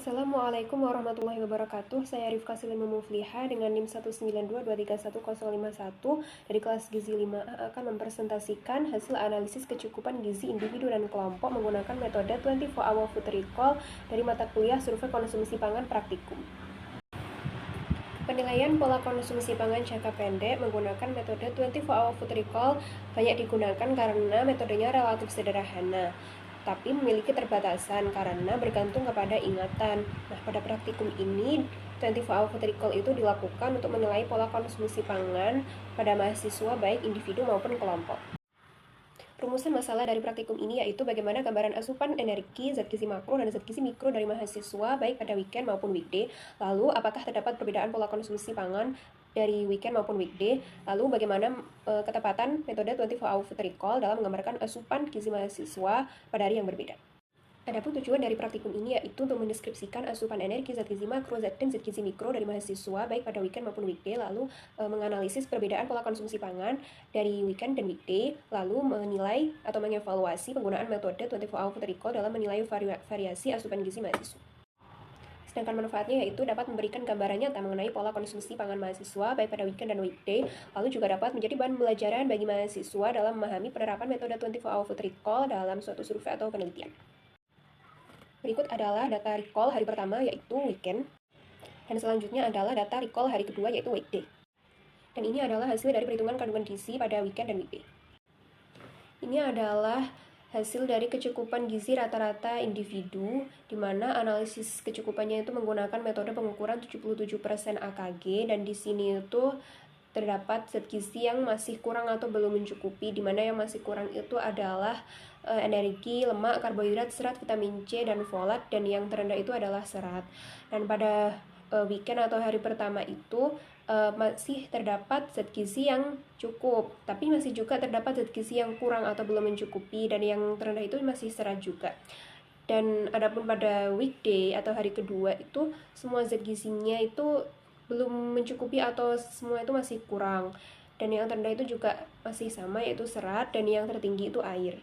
Assalamualaikum warahmatullahi wabarakatuh. Saya Rifka Silima Mufliha dengan NIM 192231051 dari kelas Gizi 5A akan mempresentasikan hasil analisis kecukupan gizi individu dan kelompok menggunakan metode 24 Hour Food Recall dari mata kuliah Survei Konsumsi Pangan Praktikum. Penilaian pola konsumsi pangan jangka pendek menggunakan metode 24 Hour Food Recall banyak digunakan karena metodenya relatif sederhana, tapi memiliki terbatasan karena bergantung kepada ingatan. Nah, pada praktikum ini, 24 Hour Food Recall itu dilakukan untuk menilai pola konsumsi pangan pada mahasiswa baik individu maupun kelompok. Rumusan masalah dari praktikum ini yaitu bagaimana gambaran asupan energi, zat gizi makro dan zat gizi mikro dari mahasiswa baik pada weekend maupun weekday. Lalu, apakah terdapat perbedaan pola konsumsi pangan dari weekend maupun weekday? Lalu, bagaimana ketepatan metode 24 Hour Food Recall dalam menggambarkan asupan gizi mahasiswa pada hari yang berbeda? Adapun tujuan dari praktikum ini yaitu untuk mendeskripsikan asupan energi, zat gizi makro, dan zat gizi mikro dari mahasiswa baik pada weekend maupun weekday, lalu menganalisis perbedaan pola konsumsi pangan dari weekend dan weekday, lalu menilai atau mengevaluasi penggunaan metode 24 Hour Food Recall dalam menilai variasi asupan gizi mahasiswa. Sedangkan manfaatnya yaitu dapat memberikan gambaran nyata mengenai pola konsumsi pangan mahasiswa baik pada weekend dan weekday, lalu juga dapat menjadi bahan pembelajaran bagi mahasiswa dalam memahami penerapan metode 24 Hour Food Recall dalam suatu survei atau penelitian. Berikut adalah data recall hari pertama yaitu weekend, dan selanjutnya adalah data recall hari kedua yaitu weekday. Dan ini adalah hasil dari perhitungan kandungan gizi pada weekend dan weekday. Ini adalah hasil dari kecukupan gizi rata-rata individu, di mana analisis kecukupannya itu menggunakan metode pengukuran 77% AKG, dan di sini itu terdapat zat gizi yang masih kurang atau belum mencukupi, di mana yang masih kurang itu adalah energi, lemak, karbohidrat, serat, vitamin C, dan folat, dan yang terendah itu adalah serat. Dan pada weekend atau hari pertama itu masih terdapat zat gizi yang cukup, tapi masih juga terdapat zat gizi yang kurang atau belum mencukupi, dan yang terendah itu masih serat juga. Dan adapun pada weekday atau hari kedua itu semua zat gizinya itu belum mencukupi atau semua itu masih kurang, dan yang terendah itu juga masih sama yaitu serat, dan yang tertinggi itu air.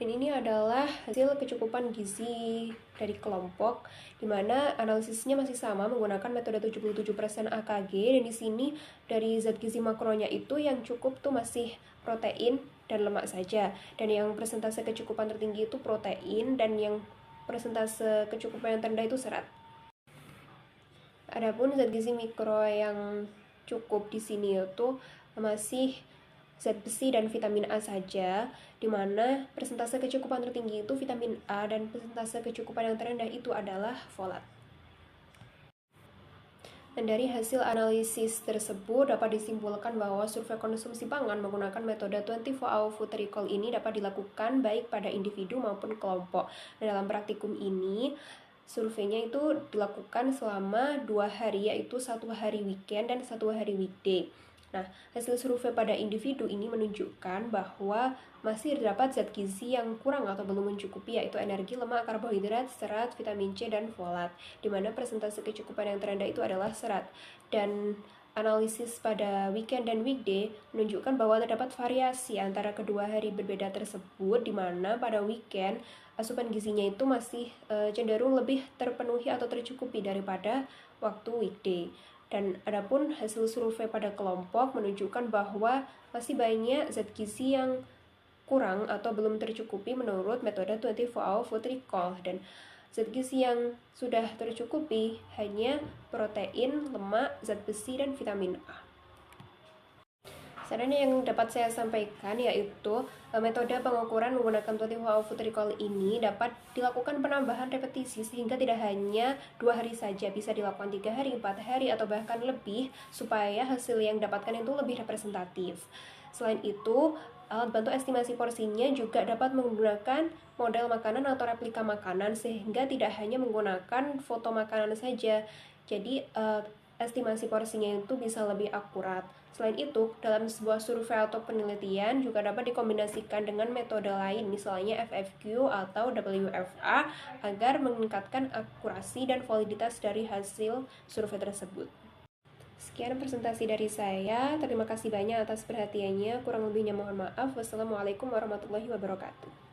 Dan ini adalah hasil kecukupan gizi dari kelompok, di mana analisisnya masih sama menggunakan metode 77% AKG, dan di sini dari zat gizi makronya itu yang cukup tuh masih protein dan lemak saja, dan yang persentase kecukupan tertinggi itu protein, dan yang persentase kecukupan yang terendah itu serat. Adapun zat gizi mikro yang cukup di sini itu masih zat besi dan vitamin A saja, di mana persentase kecukupan tertinggi itu vitamin A dan persentase kecukupan yang terendah itu adalah folat. Dan dari hasil analisis tersebut dapat disimpulkan bahwa survei konsumsi pangan menggunakan metode 24 Hour Food Recall ini dapat dilakukan baik pada individu maupun kelompok. Dan dalam praktikum ini, surveinya itu dilakukan selama 2 hari, yaitu 1 hari weekend dan 1 hari weekday. Nah, hasil survei pada individu ini menunjukkan bahwa masih terdapat zat gizi yang kurang atau belum mencukupi, yaitu energi, lemak, karbohidrat, serat, vitamin C, dan folat, di mana persentase kecukupan yang terendah itu adalah serat. Dan analisis pada weekend dan weekday menunjukkan bahwa terdapat variasi antara kedua hari berbeda tersebut, di mana pada weekend asupan gizinya itu masih cenderung lebih terpenuhi atau tercukupi daripada waktu weekday. Dan adapun hasil survei pada kelompok menunjukkan bahwa masih banyak zat gizi yang kurang atau belum tercukupi menurut metode 24 Hour Food Recall, dan zat gizi yang sudah tercukupi hanya protein, lemak, zat besi, dan vitamin A. Saran yang dapat saya sampaikan yaitu metode pengukuran menggunakan 24 Hour Food Recall ini dapat dilakukan penambahan repetisi sehingga tidak hanya 2 hari saja, bisa dilakukan 3 hari, 4 hari, atau bahkan lebih supaya hasil yang didapatkan itu lebih representatif. Selain itu, alat bantu estimasi porsinya juga dapat menggunakan model makanan atau replika makanan sehingga tidak hanya menggunakan foto makanan saja. Jadi estimasi porsinya itu bisa lebih akurat. Selain itu, dalam sebuah survei atau penelitian juga dapat dikombinasikan dengan metode lain, misalnya FFQ atau WFA, agar meningkatkan akurasi dan validitas dari hasil survei tersebut. Sekian presentasi dari saya. Terima kasih banyak atas perhatiannya. Kurang lebihnya mohon maaf. Wassalamualaikum warahmatullahi wabarakatuh.